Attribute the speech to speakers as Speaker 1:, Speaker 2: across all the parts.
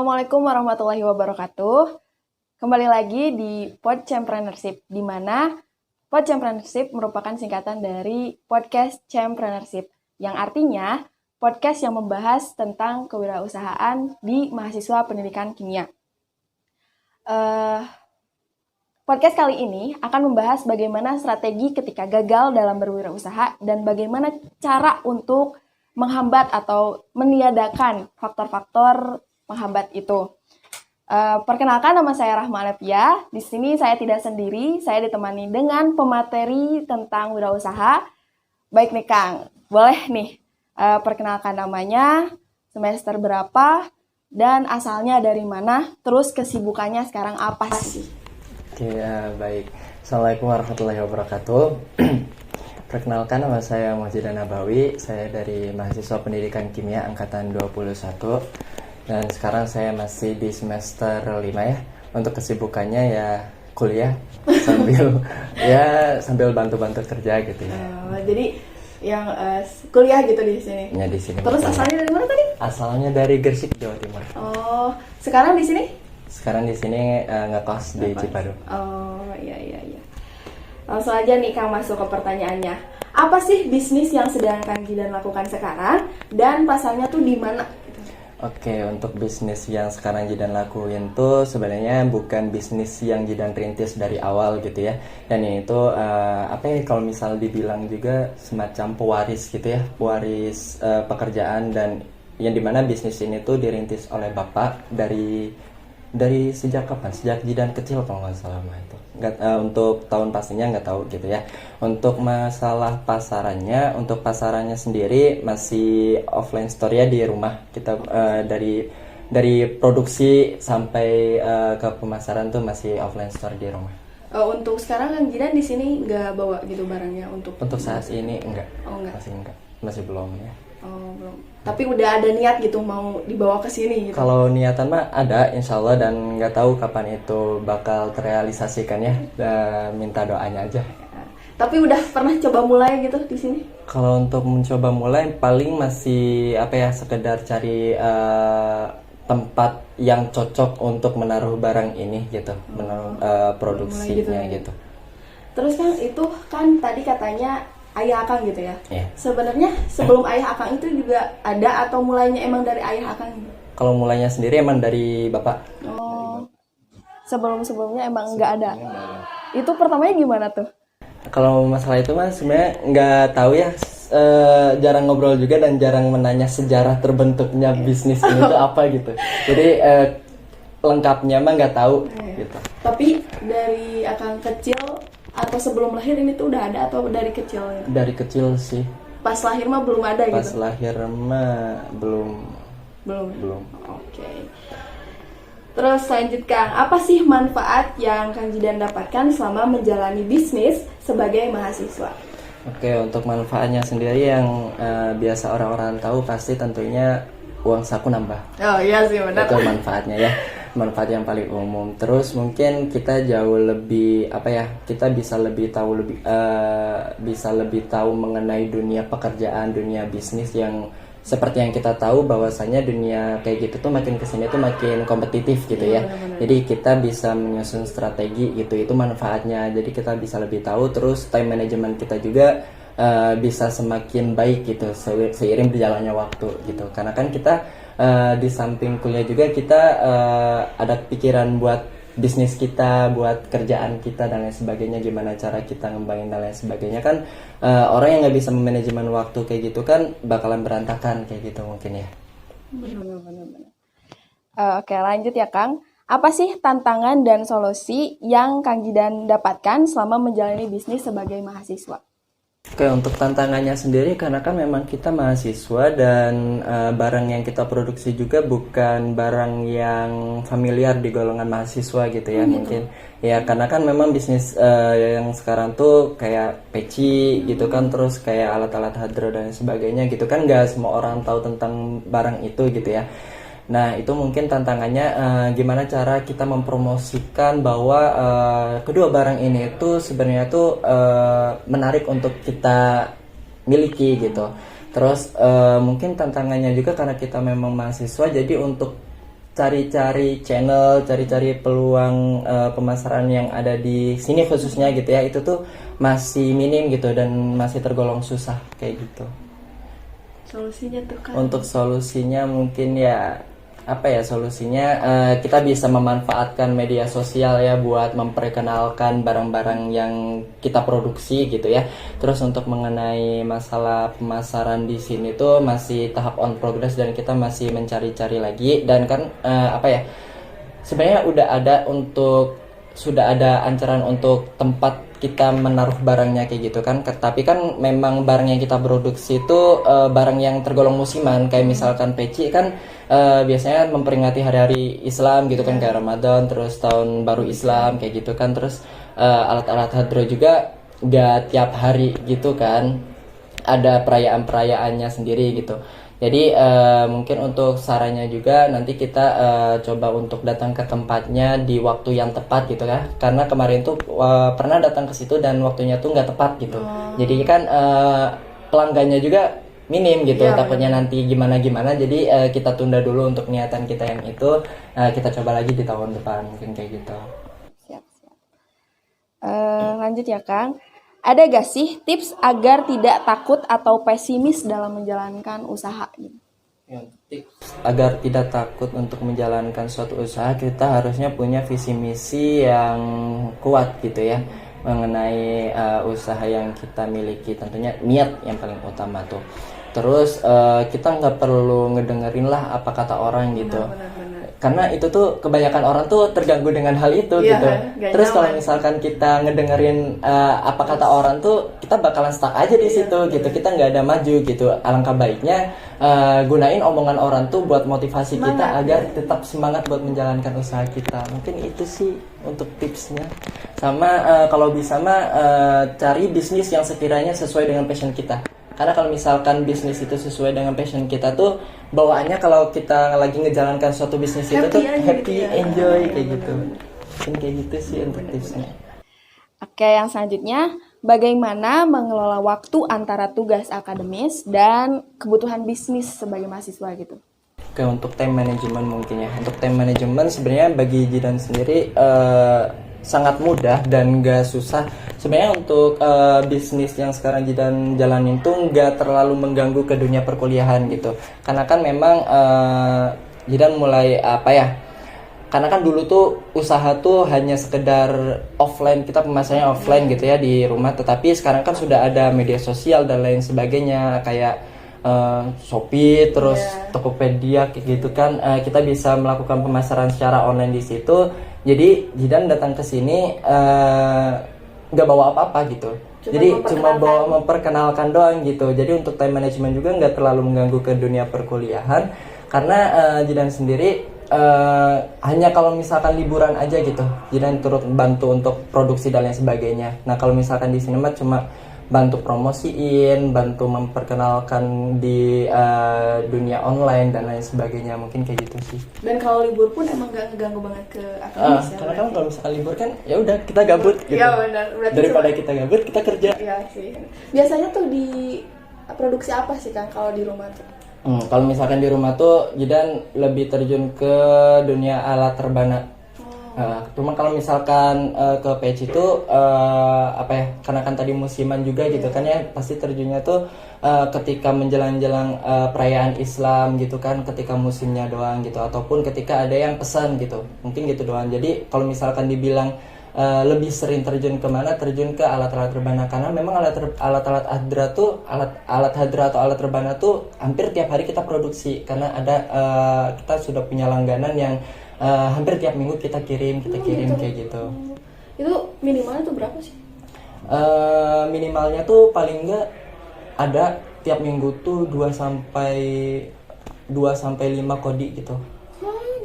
Speaker 1: Assalamualaikum warahmatullahi wabarakatuh. Kembali lagi di Podchampreneur, di mana Podchampreneur merupakan singkatan dari Podcast Champreneur, yang artinya podcast yang membahas tentang kewirausahaan di mahasiswa pendidikan kimia. Podcast kali ini akan membahas bagaimana strategi ketika gagal dalam berwirausaha dan bagaimana cara untuk menghambat atau meniadakan faktor-faktor penghambat itu. Perkenalkan, nama saya Rahma Alefia. Di sini saya tidak sendiri, saya ditemani dengan pemateri tentang wirausaha. Baik nih Kang, boleh nih perkenalkan namanya, semester berapa, dan asalnya dari mana, terus kesibukannya sekarang apa sih?
Speaker 2: Oke, baik. Assalamualaikum warahmatullahi wabarakatuh. Perkenalkan, nama saya Muhajidan Nabawi. Saya dari mahasiswa pendidikan kimia angkatan 21. Dan sekarang saya masih di semester 5 ya. Untuk kesibukannya ya kuliah sambil bantu-bantu kerja gitu ya.
Speaker 1: Jadi yang kuliah gitu di sini.
Speaker 2: Ya, di sini.
Speaker 1: Terus asalnya dari mana tadi?
Speaker 2: Asalnya dari Gresik, Jawa Timur.
Speaker 1: Oh, sekarang di sini?
Speaker 2: Sekarang di sini ngekos di Cipadu.
Speaker 1: Oh, iya. Langsung aja nih Kang masuk ke pertanyaannya. Apa sih bisnis yang sedang Kang Jidan lakukan sekarang dan pasarnya tuh di mana?
Speaker 2: Oke, untuk bisnis yang sekarang Jidan lakuin tuh sebenarnya bukan bisnis yang Jidan rintis dari awal gitu ya. Dan itu kalau misal dibilang juga semacam pewaris gitu ya, pewaris pekerjaan, dan yang dimana bisnis ini tuh dirintis oleh bapak dari sejak kapan? Sejak Jidan kecil kalau nggak salah itu. Untuk tahun pastinya nggak tahu gitu ya. Untuk masalah pasarannya, untuk pasarannya sendiri masih offline store ya, di rumah kita, dari produksi sampai ke pemasaran tuh masih offline store di rumah.
Speaker 1: Untuk sekarang Kang Jidan di sini nggak bawa gitu barangnya untuk
Speaker 2: saat ini enggak.
Speaker 1: Oh, enggak.
Speaker 2: Masih belum ya.
Speaker 1: Oh, belum. Tapi udah ada niat gitu mau dibawa ke sini gitu.
Speaker 2: Kalau niatan mah ada, insya Allah, dan nggak tahu kapan itu bakal terrealisasikan ya. Minta doanya aja.
Speaker 1: Tapi udah pernah coba mulai gitu di sini?
Speaker 2: Kalau untuk mencoba mulai paling masih sekedar cari tempat yang cocok untuk menaruh barang ini gitu, menaruh produksinya gitu.
Speaker 1: Terus kan itu kan tadi katanya ayah Akang gitu ya.
Speaker 2: Yeah.
Speaker 1: Sebenarnya sebelum ayah Akang itu juga ada atau mulainya emang dari ayah Akang?
Speaker 2: Kalau mulainya sendiri emang dari bapak.
Speaker 1: Oh. Sebelumnya emang nggak ada. Itu pertamanya gimana tuh?
Speaker 2: Kalau masalah itu mas sebenarnya nggak tahu ya. Jarang ngobrol juga dan jarang menanya sejarah terbentuknya bisnis ini tuh apa gitu. Jadi lengkapnya mah nggak tahu gitu.
Speaker 1: Tapi dari Akang kecil atau sebelum lahir ini tuh udah ada atau dari kecil?
Speaker 2: Dari kecil sih.
Speaker 1: Pas lahir mah belum ada gitu?
Speaker 2: Pas lahir mah belum.
Speaker 1: Oke. Terus lanjut Kang, apa sih manfaat yang Kang Jidan dapatkan selama menjalani bisnis sebagai mahasiswa?
Speaker 2: Oke, untuk manfaatnya sendiri yang biasa orang-orang tahu pasti tentunya uang saku nambah.
Speaker 1: Oh iya sih, benar.
Speaker 2: Itu manfaatnya ya. Manfaat yang paling umum. Terus mungkin kita jauh lebih kita bisa lebih tahu mengenai dunia pekerjaan, dunia bisnis, yang seperti yang kita tahu bahwasanya dunia kayak gitu tuh makin kesini tuh makin kompetitif gitu ya.
Speaker 1: Benar.
Speaker 2: Jadi kita bisa menyusun strategi gitu, itu manfaatnya. Jadi kita bisa lebih tahu, terus time management kita juga bisa semakin baik gitu seiring berjalannya waktu gitu. Karena kan kita di samping kuliah juga kita ada pikiran buat bisnis kita, buat kerjaan kita dan lain sebagainya, gimana cara kita ngembangin dan lain sebagainya kan. Orang yang nggak bisa memanajemen waktu kayak gitu kan bakalan berantakan kayak gitu mungkin ya.
Speaker 1: Benar. Oke, lanjut ya Kang. Apa sih tantangan dan solusi yang Kang Jidan dapatkan selama menjalani bisnis sebagai mahasiswa?
Speaker 2: Oke, untuk tantangannya sendiri karena kan memang kita mahasiswa dan barang yang kita produksi juga bukan barang yang familiar di golongan mahasiswa gitu ya. Mungkin ya karena kan memang bisnis yang sekarang tuh kayak peci gitu kan, terus kayak alat-alat hardware dan sebagainya gitu kan, nggak semua orang tahu tentang barang itu gitu ya. Nah, itu mungkin tantangannya gimana cara kita mempromosikan bahwa kedua barang ini itu sebenarnya tuh menarik untuk kita miliki gitu. Terus mungkin tantangannya juga karena kita memang mahasiswa, jadi untuk cari-cari channel, cari-cari peluang pemasaran yang ada di sini khususnya gitu ya, itu tuh masih minim gitu dan masih tergolong susah kayak gitu.
Speaker 1: Solusinya tuh kan.
Speaker 2: Untuk solusinya mungkin ya apa ya solusinya, kita bisa memanfaatkan media sosial ya buat memperkenalkan barang-barang yang kita produksi gitu ya. Terus untuk mengenai masalah pemasaran di sini tuh masih tahap on progress dan kita masih mencari-cari lagi, dan kan apa ya, sebenarnya sudah ada ancaran untuk tempat kita menaruh barangnya kayak gitu kan. Tapi kan memang barang yang kita produksi itu barang yang tergolong musiman, kayak misalkan peci kan biasanya memperingati hari-hari Islam gitu kan, kayak Ramadan, terus tahun baru Islam kayak gitu kan. Terus alat-alat hadro juga gak tiap hari gitu kan, ada perayaan-perayaannya sendiri gitu. Jadi mungkin untuk sarannya juga nanti kita coba untuk datang ke tempatnya di waktu yang tepat gitu ya. Karena kemarin tuh pernah datang ke situ dan waktunya tuh nggak tepat gitu. Jadi kan pelanggannya juga minim gitu. Takutnya nanti gimana-gimana. Jadi kita tunda dulu untuk niatan kita yang itu. Kita coba lagi di tahun depan mungkin kayak gitu.
Speaker 1: Siap. Lanjut ya Kang. Ada gak sih tips agar tidak takut atau pesimis dalam menjalankan usaha ini?
Speaker 2: Tips agar tidak takut untuk menjalankan suatu usaha, kita harusnya punya visi misi yang kuat gitu ya mengenai usaha yang kita miliki. Tentunya niat yang paling utama tuh. Terus kita nggak perlu ngedengerin lah apa kata orang gitu. Karena itu tuh kebanyakan orang tuh terganggu dengan hal itu gitu. Terus kalau misalkan kita ngedengerin apa kata orang tuh, kita bakalan stuck aja di situ gitu. Kita nggak ada maju gitu. Alangkah baiknya gunain omongan orang tuh buat motivasi kita agar tetap semangat buat menjalankan usaha kita. Mungkin itu sih untuk tipsnya. Sama kalau bisa mah cari bisnis yang sekiranya sesuai dengan passion kita. Karena kalau misalkan bisnis itu sesuai dengan passion kita tuh, bawaannya kalau kita lagi ngejalankan suatu bisnis itu tuh happy, enjoy kayak gitu. Mungkin kayak gitu sih untuk tipsnya.
Speaker 1: Oke, yang selanjutnya, bagaimana mengelola waktu antara tugas akademis dan kebutuhan bisnis sebagai mahasiswa gitu?
Speaker 2: Oke, untuk time management mungkin ya. Untuk time management sebenarnya bagi Jidan sendiri sangat mudah dan gak susah. Sebenarnya untuk bisnis yang sekarang Jidan jalanin tuh gak terlalu mengganggu ke dunia perkuliahan gitu. Karena kan memang Jidan mulai apa ya, karena kan dulu tuh usaha tuh hanya sekedar offline, kita pemasarannya offline gitu ya di rumah. Tetapi sekarang kan sudah ada media sosial dan lain sebagainya, kayak Shopee, terus Tokopedia kayak gitu kan. Kita bisa melakukan pemasaran secara online di situ. Jadi Jidan datang ke sini nggak bawa apa-apa gitu. Jadi cuma bawa memperkenalkan doang gitu. Jadi untuk time management juga nggak terlalu mengganggu ke dunia perkuliahan. Karena Jidan sendiri hanya kalau misalkan liburan aja gitu, Jidan turut bantu untuk produksi dan lain sebagainya. Nah kalau misalkan di sini mah cuma bantu promosiin, bantu memperkenalkan di dunia online dan lain sebagainya, mungkin kayak gitu sih.
Speaker 1: Dan kalau libur pun emang gak ngeganggu banget ke akademis ya?
Speaker 2: Karena kan kalau misalkan libur kan ya udah kita gabut gitu.
Speaker 1: Iya benar.
Speaker 2: Daripada kita gabut, kita kerja.
Speaker 1: Iya sih. Biasanya tuh di produksi apa sih Kang kalau di rumah tuh?
Speaker 2: Kalau misalkan di rumah tuh Jidan lebih terjun ke dunia alat terbana. Cuma kalau misalkan ke peci itu apa ya, karena kan tadi musiman juga gitu kan ya, pasti terjunnya tuh ketika menjelang-jelang perayaan Islam gitu kan, ketika musimnya doang gitu, ataupun ketika ada yang pesan gitu, mungkin gitu doang. Jadi kalau misalkan dibilang lebih sering terjun kemana, terjun ke alat-alat terbana, karena memang alat-alat hadra tuh, alat hadra atau alat terbana tuh hampir tiap hari kita produksi, karena ada kita sudah punya langganan yang hampir tiap minggu kita kirim gitu. Kayak gitu.
Speaker 1: Itu minimalnya tuh berapa sih?
Speaker 2: Minimalnya tuh paling enggak ada tiap minggu tuh 2 sampai 5 kodi gitu.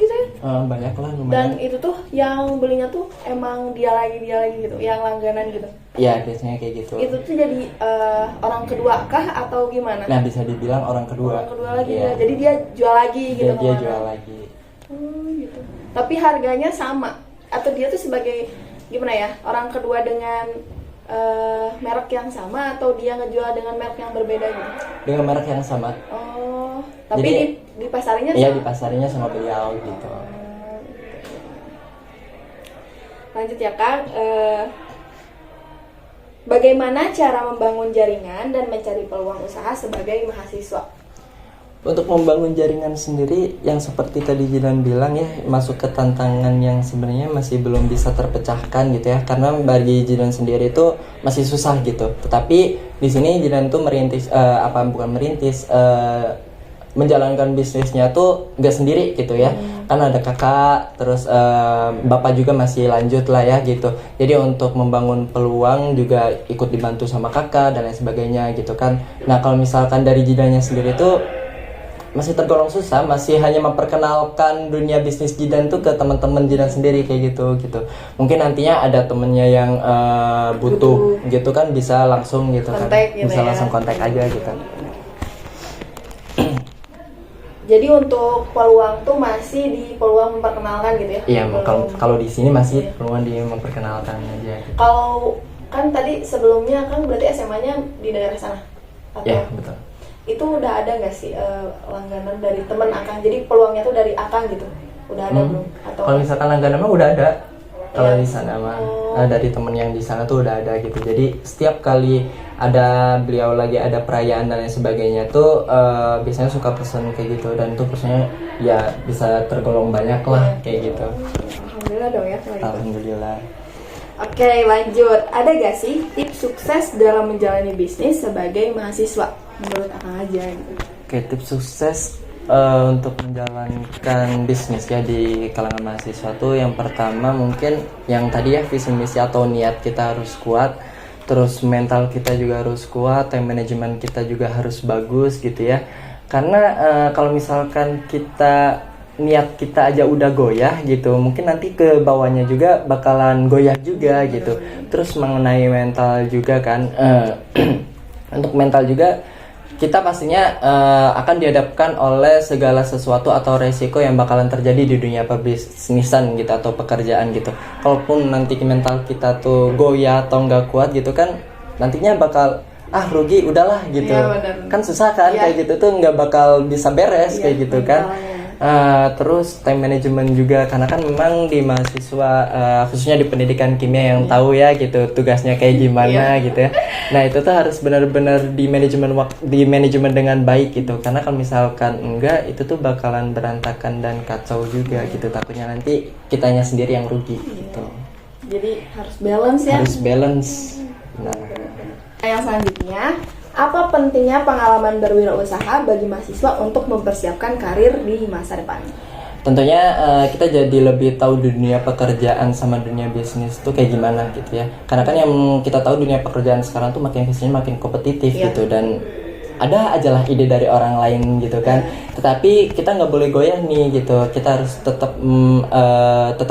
Speaker 1: Gitu ya?
Speaker 2: Banyak lah lumayan.
Speaker 1: Dan itu tuh yang belinya tuh emang dia lagi gitu, yang langganan gitu.
Speaker 2: Iya, biasanya kayak gitu.
Speaker 1: Itu tuh jadi orang kedua kah atau gimana?
Speaker 2: Nah, bisa dibilang orang kedua.
Speaker 1: Orang kedua lagi ya. Jadi dia jual lagi gitu.
Speaker 2: Dia jual lagi.
Speaker 1: Gitu. Tapi harganya sama atau dia tuh sebagai gimana ya, orang kedua dengan merek yang sama atau dia ngejual dengan merek yang berbeda gitu?
Speaker 2: Dengan merek yang sama.
Speaker 1: Oh, tapi
Speaker 2: Jadi,
Speaker 1: di pasarinya
Speaker 2: iya
Speaker 1: sama?
Speaker 2: dipasarinya sama beliau gitu.
Speaker 1: Lanjut ya Kang, bagaimana cara membangun jaringan dan mencari peluang usaha sebagai mahasiswa?
Speaker 2: Untuk membangun jaringan sendiri yang seperti tadi Jidan bilang ya, masuk ke tantangan yang sebenarnya masih belum bisa terpecahkan gitu ya, karena bagi Jidan sendiri itu masih susah gitu. Tetapi di sini Jidan tuh menjalankan bisnisnya tuh gak sendiri gitu ya, kan ada kakak, terus bapak juga masih lanjut lah ya gitu. Jadi untuk membangun peluang juga ikut dibantu sama kakak dan lain sebagainya gitu kan. Nah kalau misalkan dari Jidannya sendiri tuh masih tergolong susah, masih hanya memperkenalkan dunia bisnis Jidan tuh ke teman-teman Jidan sendiri kayak gitu. Mungkin nantinya ada temennya yang butuh gitu kan, bisa langsung gitu
Speaker 1: kontak
Speaker 2: kan,
Speaker 1: gitu
Speaker 2: bisa
Speaker 1: ya.
Speaker 2: langsung kontak aja gitu.
Speaker 1: Jadi untuk peluang tuh masih di peluang memperkenalkan gitu ya?
Speaker 2: Iya,
Speaker 1: Belum.
Speaker 2: kalau di sini masih peluang di memperkenalkan aja. Gitu.
Speaker 1: Kalau kan tadi sebelumnya kan berarti SMA-nya di daerah sana? Atau
Speaker 2: Iya betul.
Speaker 1: itu udah ada nggak sih langganan dari temen Akang? Jadi peluangnya tuh dari Akang gitu? Udah ada belum? Atau
Speaker 2: Kalau misalkan langganan mah udah ada. Kalau
Speaker 1: Iya.
Speaker 2: di sana mah dari temen yang di sana tuh udah ada gitu. Jadi setiap kali ada beliau lagi ada perayaan dan lain sebagainya tuh biasanya suka pesen kayak gitu, dan tuh pesennya ya bisa tergolong banyak lah kayak gitu.
Speaker 1: Alhamdulillah dong ya kalau gitu.
Speaker 2: Alhamdulillah.
Speaker 1: Oke, lanjut. Ada gak sih tips sukses dalam menjalani bisnis sebagai mahasiswa? Menurut Akang aja gitu.
Speaker 2: Oke, tips sukses untuk menjalankan bisnis ya di kalangan mahasiswa tuh yang pertama mungkin yang tadi ya, visi misi atau niat kita harus kuat, terus mental kita juga harus kuat, time management kita juga harus bagus gitu ya. Karena kalau misalkan niat kita aja udah goyah gitu, mungkin nanti ke bawahnya juga bakalan goyah juga gitu. Terus mengenai mental juga kan, untuk mental juga kita pastinya akan dihadapkan oleh segala sesuatu atau resiko yang bakalan terjadi di dunia pebisnisan gitu atau pekerjaan gitu. Kalaupun nanti mental kita tuh goyah atau nggak kuat gitu kan, nantinya bakal rugi udahlah gitu.
Speaker 1: Iya,
Speaker 2: Kan susah kan kayak gitu tuh, nggak bakal bisa beres kayak gitu kan. Terus time management juga, karena kan memang di mahasiswa khususnya di pendidikan kimia yang tahu ya gitu tugasnya kayak gimana gitu ya. Nah itu tuh harus benar-benar di manajemen dengan baik gitu, karena kalau misalkan enggak itu tuh bakalan berantakan dan kacau juga gitu, takutnya nanti kitanya sendiri yang rugi gitu.
Speaker 1: Jadi harus balance ya.
Speaker 2: Harus balance. Nah.
Speaker 1: Yang selanjutnya, apa pentingnya pengalaman berwirausaha bagi mahasiswa untuk mempersiapkan karir di masa depan?
Speaker 2: Tentunya kita jadi lebih tahu dunia pekerjaan sama dunia bisnis tuh kayak gimana gitu ya. Karena kan yang kita tahu dunia pekerjaan sekarang tuh makin kesini makin kompetitif gitu, dan ada aja lah ide dari orang lain gitu kan. Tetapi kita nggak boleh goyah nih gitu. Kita harus tetap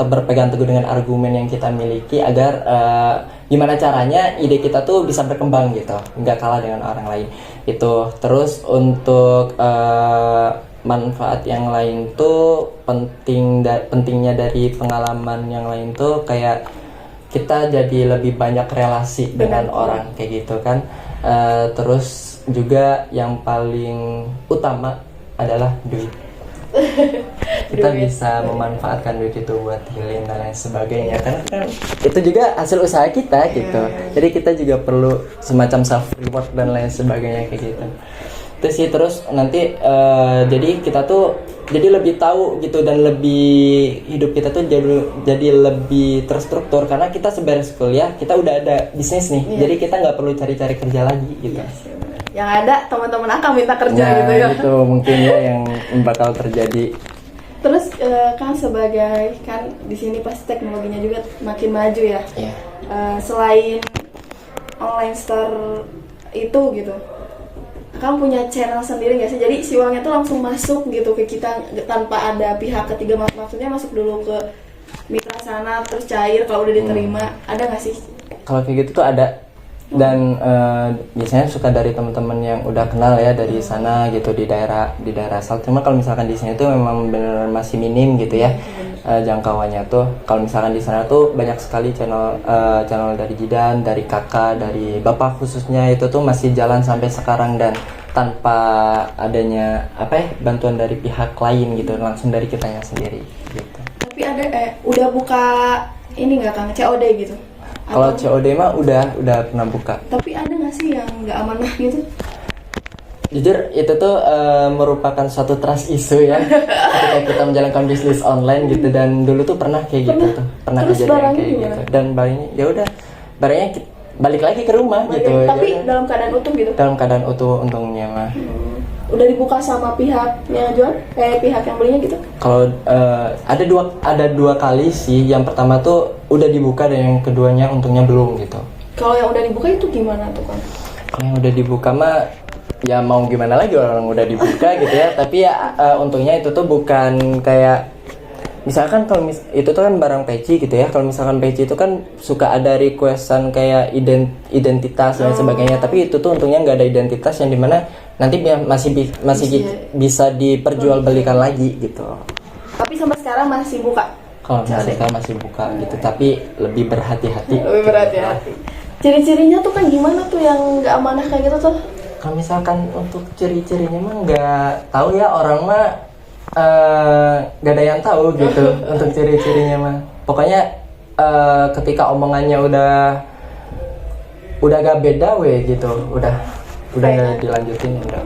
Speaker 2: berpegang teguh dengan argumen yang kita miliki agar gimana caranya ide kita tuh bisa berkembang gitu, nggak kalah dengan orang lain itu. Terus untuk manfaat yang lain tuh pentingnya dari pengalaman yang lain tuh kayak kita jadi lebih banyak relasi dengan orang kayak gitu kan. Terus juga yang paling utama adalah duit. Kita bisa memanfaatkan duit itu buat healing dan lain sebagainya, karena kan itu juga hasil usaha kita gitu. Jadi kita juga perlu semacam self reward dan lain sebagainya kayak gitu. Terus nanti jadi kita tuh jadi lebih tahu gitu, dan lebih hidup kita tuh jadi lebih terstruktur karena kita seberes kuliah kita udah ada bisnis nih. Jadi kita nggak perlu cari-cari kerja lagi gitu.
Speaker 1: Yang ada teman-teman Akang minta kerja gitu ya.
Speaker 2: Itu mungkin ya yang bakal terjadi.
Speaker 1: Terus kan sebagai kan di sini pasti teknologinya juga makin maju ya. Selain online store itu gitu, Akang punya channel sendiri nggak sih? Jadi si uangnya tuh langsung masuk gitu ke kita tanpa ada pihak ketiga, maksudnya masuk dulu ke mitra sana terus cair kalau udah diterima. Ada nggak sih?
Speaker 2: Kalau kayak gitu tuh ada, dan biasanya suka dari teman-teman yang udah kenal ya dari sana gitu, di daerah asal. Cuma kalau misalkan di sini tuh memang benar masih minim gitu ya. jangkauannya tuh kalau misalkan di sana tuh banyak sekali channel dari Jidan, dari kakak, dari bapak khususnya itu tuh masih jalan sampai sekarang dan tanpa adanya bantuan dari pihak lain gitu, langsung dari kitanya sendiri gitu.
Speaker 1: Tapi ada udah buka ini nggak Kang, COD gitu?
Speaker 2: Kalau COD mah udah pernah buka.
Speaker 1: Tapi ada nggak sih yang nggak amanah gitu?
Speaker 2: Jujur itu tuh merupakan suatu trust issue ya ketika kita menjalankan bisnis online gitu, dan dulu tuh pernah kayak gitu tuh, pernah
Speaker 1: Terus
Speaker 2: kejadian
Speaker 1: barangnya
Speaker 2: kayak
Speaker 1: gimana?
Speaker 2: gitu, dan barangnya ya udah barangnya balik lagi ke rumah gitu.
Speaker 1: Tapi
Speaker 2: Yaudah.
Speaker 1: dalam keadaan utuh gitu?
Speaker 2: Dalam keadaan utuh untungnya mah.
Speaker 1: Udah dibuka sama pihak yang jual, pihak yang belinya gitu?
Speaker 2: Kalau ada dua kali sih, yang pertama tuh udah dibuka dan yang keduanya untungnya belum gitu.
Speaker 1: Kalau yang udah dibuka itu gimana tuh Kang?
Speaker 2: Kalau yang udah dibuka mah ya mau gimana lagi, orang udah dibuka gitu ya. Tapi ya untungnya itu tuh bukan kayak misalkan kalau itu tuh kan barang peci gitu ya. Kalau misalkan peci itu kan suka ada requestan kayak identitas dan sebagainya. Tapi itu tuh untungnya nggak ada identitas, yang dimana nanti masih bisa diperjualbelikan lagi gitu.
Speaker 1: Tapi sampai sekarang masih buka?
Speaker 2: Kalau misalkan masih buka gitu, tapi lebih berhati-hati.
Speaker 1: Lebih berhati-hati. Ciri-cirinya tuh kan gimana tuh yang nggak amanah kayak gitu tuh?
Speaker 2: Kalau misalkan untuk ciri-cirinya mah nggak tahu ya, orang mah nggak ada yang tahu gitu untuk ciri-cirinya mah. Pokoknya ketika omongannya udah gak beda gitu, udah nggak dilanjutin udah.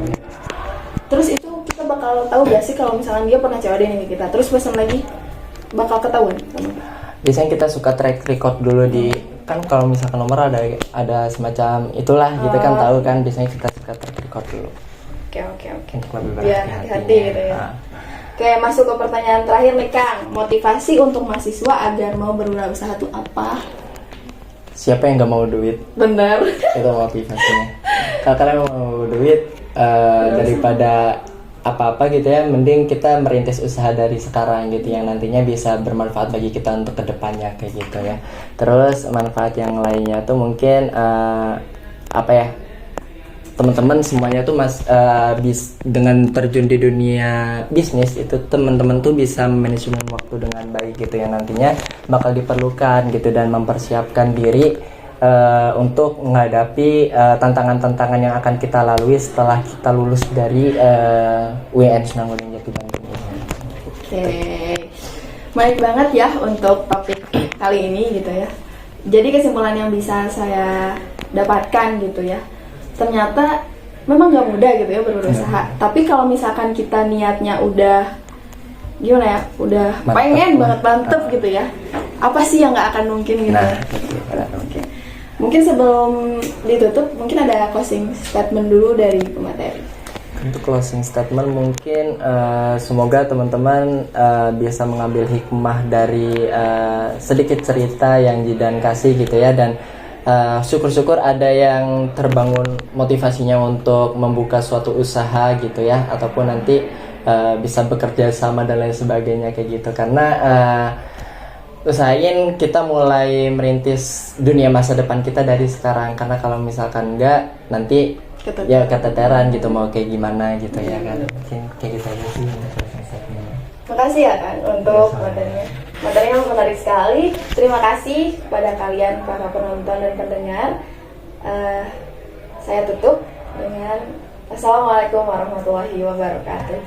Speaker 1: Terus itu kita bakal tahu gak sih kalau misalnya dia pernah COD nih kita, terus pesan lagi bakal ketahuan?
Speaker 2: Biasanya kita suka track record dulu di, kan kalau misalkan nomor ada semacam itulah gitu kan, tahu kan, biasanya kita suka track record dulu.
Speaker 1: Oke.
Speaker 2: Untuk lebih
Speaker 1: Biar hati-hati gitu ya. Oke, masuk ke pertanyaan terakhir nih Kang. Motivasi untuk mahasiswa agar mau berwirausaha itu apa?
Speaker 2: Siapa yang gak mau duit?
Speaker 1: Bener.
Speaker 2: Itu motivasinya. Kalau kalian mau duit daripada apa-apa gitu ya, mending kita merintis usaha dari sekarang gitu, yang nantinya bisa bermanfaat bagi kita untuk kedepannya kayak gitu ya. Terus manfaat yang lainnya tuh mungkin teman-teman semuanya tuh dengan terjun di dunia bisnis itu, teman-teman tuh bisa manajemen waktu dengan baik gitu, yang nantinya bakal diperlukan gitu, dan mempersiapkan diri untuk menghadapi tantangan-tantangan yang akan kita lalui setelah kita lulus dari UIN Senanggunung Jati Bandung.
Speaker 1: Oke, baik banget ya untuk topik kali ini gitu ya. Jadi kesimpulan yang bisa saya dapatkan gitu ya, ternyata memang gak mudah gitu ya berwirausaha. Tapi kalau misalkan kita niatnya udah gimana ya, udah mantep, pengen banget mantep gitu ya, apa sih yang gak akan mungkin gitu. Oke. Mungkin sebelum ditutup, mungkin ada closing statement dulu dari pemateri.
Speaker 2: Untuk closing statement mungkin semoga teman-teman bisa mengambil hikmah dari sedikit cerita yang Jidan kasih gitu ya, dan syukur-syukur ada yang terbangun motivasinya untuk membuka suatu usaha gitu ya, ataupun nanti bisa bekerja sama dan lain sebagainya kayak gitu. Karena usahain kita mulai merintis dunia masa depan kita dari sekarang, karena kalau misalkan enggak nanti ya keteteran gitu mau kayak gimana gitu ya kan. Mungkin kayak gitu aja sih.
Speaker 1: Makasih ya Kang untuk materinya. Materinya menarik sekali. Terima kasih kepada kalian para penonton dan pendengar. Saya tutup dengan Assalamualaikum warahmatullahi wabarakatuh.